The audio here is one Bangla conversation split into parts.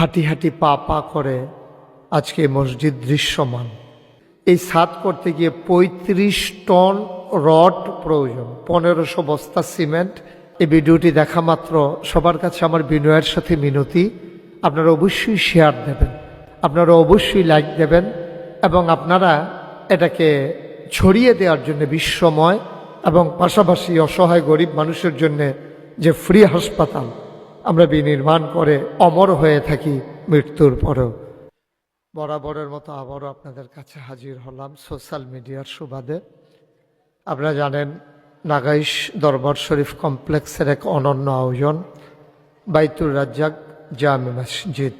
হাঁটি হাঁটি পা পা করে আজকে মসজিদ দৃশ্যমান। এই ছাদ করতে গিয়ে ৩৫ টন রড প্রয়োজন, ১৫০০ বস্তা সিমেন্ট। এই ভিডিওটি দেখা মাত্র সবার কাছে আমার বিনয়ের সাথে মিনতি, আপনারা অবশ্যই শেয়ার দেবেন, আপনারা অবশ্যই লাইক দেবেন এবং আপনারা এটাকে ছড়িয়ে দেওয়ার জন্য বিশ্বময় এবং পাশাপাশি অসহায় গরিব মানুষের জন্য যে ফ্রি হাসপাতাল আমরা বিনির্মাণ করে অমর হয়ে থাকি মৃত্যুর পরেও। বরাবরের মতো আবারও আপনাদের কাছে হাজির হলাম সোশ্যাল মিডিয়ার সুবাদে। আপনারা জানেন নাগাইশ দরবার শরীফ কমপ্লেক্সের এক অনন্য আয়োজন বাইতুর রাজ্জাক জামে মসজিদ।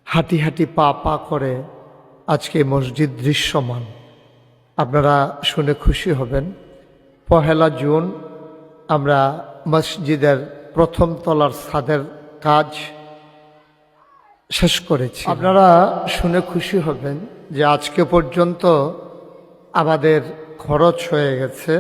হাঁটি হাঁটি পা পা করে আজকে মসজিদ দৃশ্যমান। আপনারা শুনে খুশি হবেন, ১লা জুন আমরা মসজিদের প্রথম তলার ছাদের কাজ শেষ করেছি। আপনারা শুনে খুশি হবেন যে আজকে পর্যন্ত আমাদের খরচ হয়ে গেছে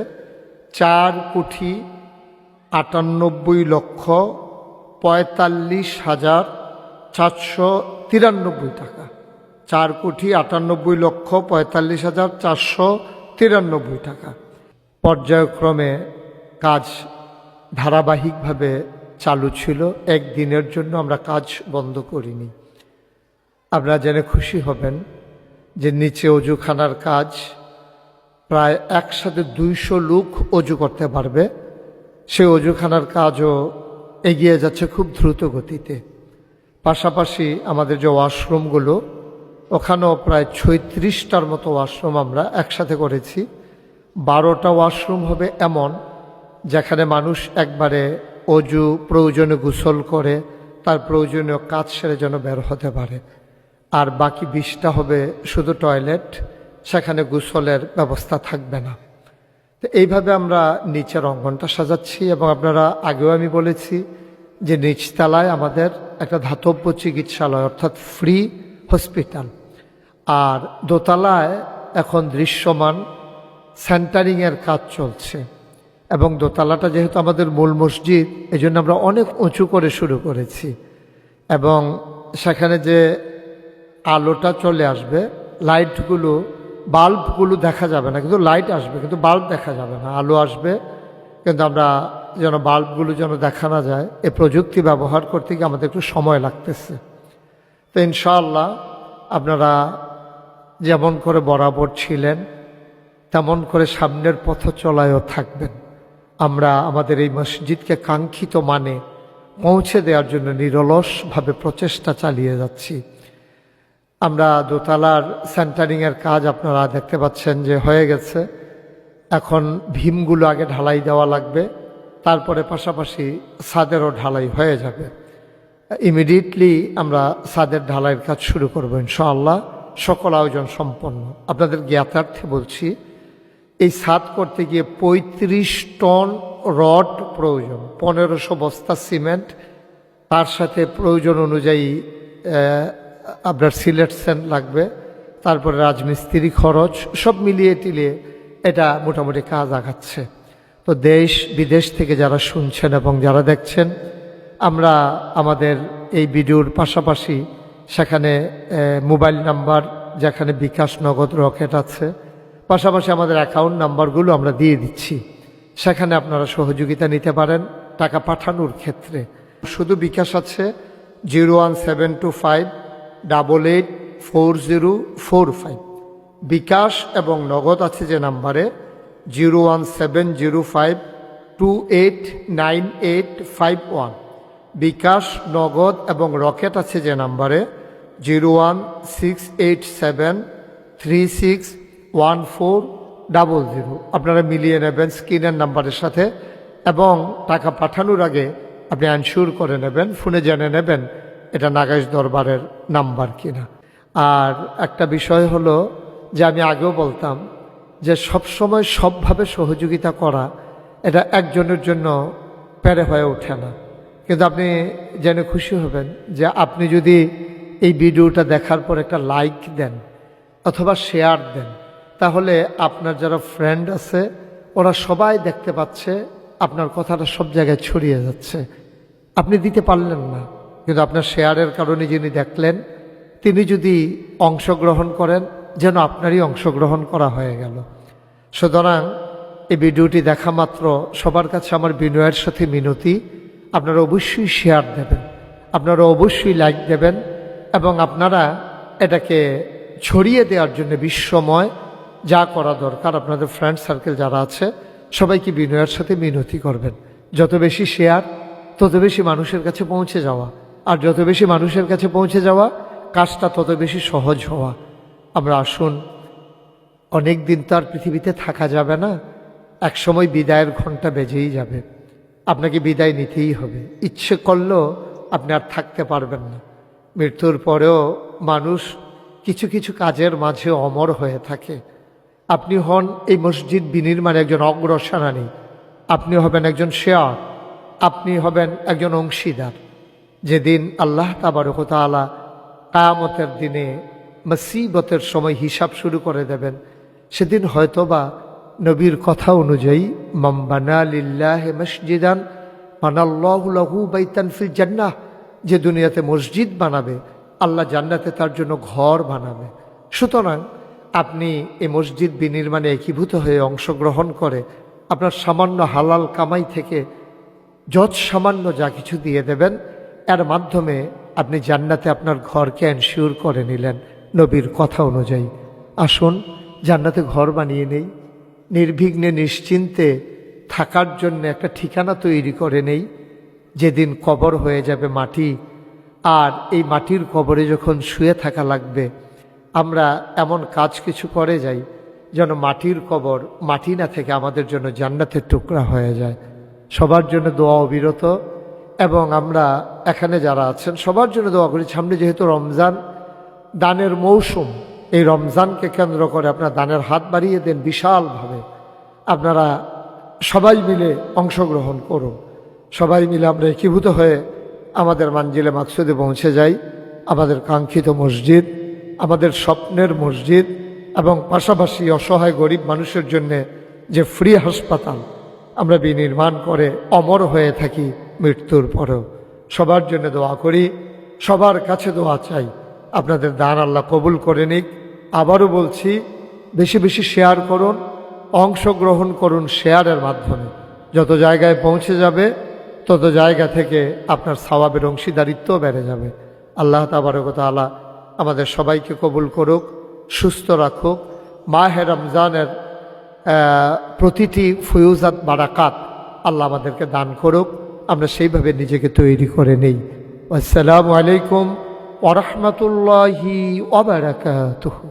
৪,৯৮,৪৫,৪93 টাকা। ৪,৯৮,৪৫,৪93 টাকা। পর্যায়ক্রমে কাজ ধারাবাহিকভাবে চালু ছিল, একদিনের জন্য আমরা কাজ বন্ধ করিনি। আপনারা জেনে খুশি হবেন যে নিচে অজুখানার কাজ প্রায় একসাথে ২০০ লোক অজু করতে পারবে, সেই অজুখানার কাজও এগিয়ে যাচ্ছে খুব দ্রুত গতিতে। পাশাপাশি আমাদের যে ওয়াশরুমগুলো, ওখানেও প্রায় ৩৬টার মতো ওয়াশরুম আমরা একসাথে করেছি। ১২টা ওয়াশরুম হবে এমন যেখানে মানুষ একবারে অজু প্রয়োজনে গোসল করে তার প্রয়োজনীয় কাজ সেরে যেন বের হতে পারে, আর বাকি ২০টা হবে শুধু টয়লেট, সেখানে গোসলের ব্যবস্থা থাকবে না। তো এইভাবে আমরা নিচের অঙ্গনটা সাজাচ্ছি এবং আপনারা আগেও আমি বলেছি যে নিচতলায় আমাদের একটা ধাতব্য চিকিৎসালয় অর্থাৎ ফ্রি হসপিটাল, আর দোতলায় এখন দৃশ্যমান সেন্টারিংয়ের কাজ চলছে। এবং দোতলাটা যেহেতু আমাদের মূল মসজিদ, এই জন্য আমরা অনেক উঁচু করে শুরু করেছি এবং সেখানে যে আলোটা চলে আসবে, লাইটগুলো বাল্বগুলো দেখা যাবে না, কিন্তু লাইট আসবে, কিন্তু বাল্ব দেখা যাবে না। আলো আসবে কিন্তু আমরা যেন বাল্বগুলো যেন দেখা না যায়, এই প্রযুক্তি ব্যবহার করতে গিয়ে আমাদের একটু সময় লাগতেছে। তো ইনশাআল্লাহ আপনারা যেমন করে বরাবর ছিলেন তেমন করে সামনের পথ চলায়ও থাকবেন। আমরা আমাদের এই মসজিদকে কাঙ্ক্ষিত মানে পৌঁছে দেওয়ার জন্য নিরলসভাবে প্রচেষ্টা চালিয়ে যাচ্ছি। আমরা দোতলার সেন্টারিংয়ের কাজ আপনারা দেখতে পাচ্ছেন যে হয়ে গেছে। এখন ভীমগুলো আগে ঢালাই দেওয়া লাগবে, তারপরে পাশাপাশি ছাদেরও ঢালাই হয়ে যাবে। ইমিডিয়েটলি আমরা ছাদের ঢালাইয়ের কাজ শুরু করব ইনশাআল্লাহ। সকল আয়োজন সম্পন্ন। আপনাদের জ্ঞাতার্থে বলছি, এই ছাদ করতে গিয়ে ৩৫ টন রড প্রয়োজন, ১৫০০ বস্তা সিমেন্ট, তার সাথে প্রয়োজন অনুযায়ী আপনার সিলেট সেন্ট লাগবে, তারপরে রাজমিস্ত্রি খরচ, সব মিলিয়ে টিলিয়ে এটা মোটামুটি কাজ আগাচ্ছে। তো দেশ বিদেশ থেকে যারা শুনছেন এবং যারা দেখছেন, আমরা আমাদের এই ভিডিওর পাশাপাশি সেখানে মোবাইল নাম্বার, যেখানে বিকাশ, নগদ, রকেট আছে, পাশাপাশি আমাদের অ্যাকাউন্ট নাম্বারগুলো আমরা দিয়ে দিচ্ছি। সেখানে আপনারা সহযোগিতা নিতে পারেন টাকা পাঠানোর ক্ষেত্রে। শুধু বিকাশ আছে 01725884045, বিকাশ এবং নগদ আছে যে নাম্বারে 01705289851। বিকাশ, নগদ এবং রকেট আছে যে নাম্বারে 01687361400। আপনারা মিলিয়ে নেবেন স্ক্রিনের নাম্বারের সাথে এবং টাকা পাঠানোর আগে আপনি অ্যানশিওর করে নেবেন, ফোনে জেনে নেবেন এটা নাগাইশ দরবারের নাম্বার কিনা। আর একটা বিষয় হলো যে আমি আগেও বলতাম যে সবসময় সবভাবে সহযোগিতা করা এটা একজনের জন্য পেরে হয়ে ওঠে না। কিন্তু আপনি জেনে খুশি হবেন যে আপনি যদি এই ভিডিওটা দেখার পর একটা লাইক দেন অথবা শেয়ার দেন, তাহলে আপনার যারা ফ্রেন্ড আছে ওরা সবাই দেখতে পাচ্ছে, আপনার কথাটা সব জায়গায় ছড়িয়ে যাচ্ছে। আপনি দিতে পারলেন না, কিন্তু আপনার শেয়ারের কারণে যিনি দেখলেন তিনি যদি অংশগ্রহণ করেন যেন আপনারই অংশগ্রহণ করা হয়ে গেল। সুতরাং এই ভিডিওটি দেখা মাত্র সবার কাছে আমার বিনয়ের সাথে মিনতি, আপনারা অবশ্যই শেয়ার দেবেন, আপনারা অবশ্যই লাইক দেবেন এবং আপনারা এটাকে ছড়িয়ে দেওয়ার জন্য বিশ্বময় যা করা দরকার আপনাদের ফ্রেন্ড সার্কেল যারা আছে সবাইকে বিনয়ের সাথে মিনতি করবেন। যত বেশি শেয়ার তত বেশি মানুষের কাছে পৌঁছে যাওয়া, আর যত বেশি মানুষের কাছে পৌঁছে যাওয়া কাজটা তত বেশি সহজ হওয়া। আমরা আসুন, অনেক দিন তো আর পৃথিবীতে থাকা যাবে না, এক সময় বিদায়ের ঘন্টা বেজেই যাবে, আপনাকে বিদায় নিতেই হবে। ইচ্ছে করলেও আপনি আর থাকতে পারবেন না। মৃত্যুর পরেও মানুষ কিছু কিছু কাজের মাঝে অমর হয়ে থাকে। আপনি হন এই মসজিদ বিনির্মাণে একজন অগ্রসেনানী, আপনি হবেন একজন শেয়ার, আপনি হবেন একজন অংশীদার। যেদিন আল্লাহ তাবারক ওয়া তাআলা কিয়ামতের দিনে মুসিবতের সময় হিসাব শুরু করে দেবেন, সেদিন হয়তোবা নবীর কথা অনুযায়ী মান বানা লিল্লাহি মসজিদান বানাল্লাহু লাহু বাইতান ফিল জান্নাহ, যে দুনিয়াতে মসজিদ বানাবে আল্লাহ জান্নাতে তার জন্য ঘর বানাবে। সুতরাং আপনি এই মসজিদ বিনির্মাণে একীভূত হয়ে অংশগ্রহণ করে আপনার সামান্য হালাল কামাই থেকে যত সামান্য যা কিছু দিয়ে দেবেন, এর মাধ্যমে আপনি জান্নাতে আপনার ঘরকে এনশিওর করে নিলেন নবীর কথা অনুযায়ী। আসুন জান্নাতে ঘর বানিয়ে নেই, নির্বিঘ্নে নিশ্চিন্তে থাকার জন্য একটা ঠিকানা তৈরি করে নেই। যেদিন কবর হয়ে যাবে মাটি, আর এই মাটির কবরে যখন শুয়ে থাকা লাগবে, আমরা এমন কাজ কিছু করে যাই যেন মাটির কবর মাটি না থেকে আমাদের জন্য জান্নাতের টুকরা হয়ে যায়। সবার জন্য দোয়া অবিরত, এবং আমরা এখানে যারা আছেন সবার জন্য দোয়া করি। সামনে যেহেতু রমজান, দানের মৌসুম, এই রমজানকে কেন্দ্র করে আপনারা দানের হাত বাড়িয়ে দেন বিশালভাবে। আপনারা সবাই মিলে অংশগ্রহণ করুন, সবাই মিলে আমরা একীভূত হয়ে আমাদের মানজিলে মাকসুদে পৌঁছে যাই, আমাদের কাঙ্ক্ষিত মসজিদ, আমাদের স্বপ্নের মসজিদ, এবং পাশাপাশি অসহায় গরিব মানুষের জন্য যে ফ্রি হাসপাতাল আমরা বিনির্মাণ করে অমর হয়ে থাকি মৃত্যুর পরেও। সবার জন্য দোয়া করি, সবার কাছে দোয়া চাই, আপনাদের দান আল্লাহ কবুল করে নিক। আবারও বলছি, বেশি বেশি শেয়ার করুন, অংশগ্রহণ করুন শেয়ারের মাধ্যমে। যত জায়গায় পৌঁছে যাবে তত জায়গা থেকে আপনার সওয়াবের অংশীদারিত্ব বেড়ে যাবে। আল্লাহ তাবারক ওয়া তাআলা আমাদের সবাইকে কবুল করুক, সুস্থ রাখুক। মাহে রমজানের প্রতিটি ফয়ুজাত বারাকাত আল্লাহ আমাদেরকে দান করুক, আমরা সেইভাবে নিজেকে তৈরি করে নেই। আসসালামু আলাইকুম ওয়া রাহমাতুল্লাহি ওয়া বারাকাতুহু।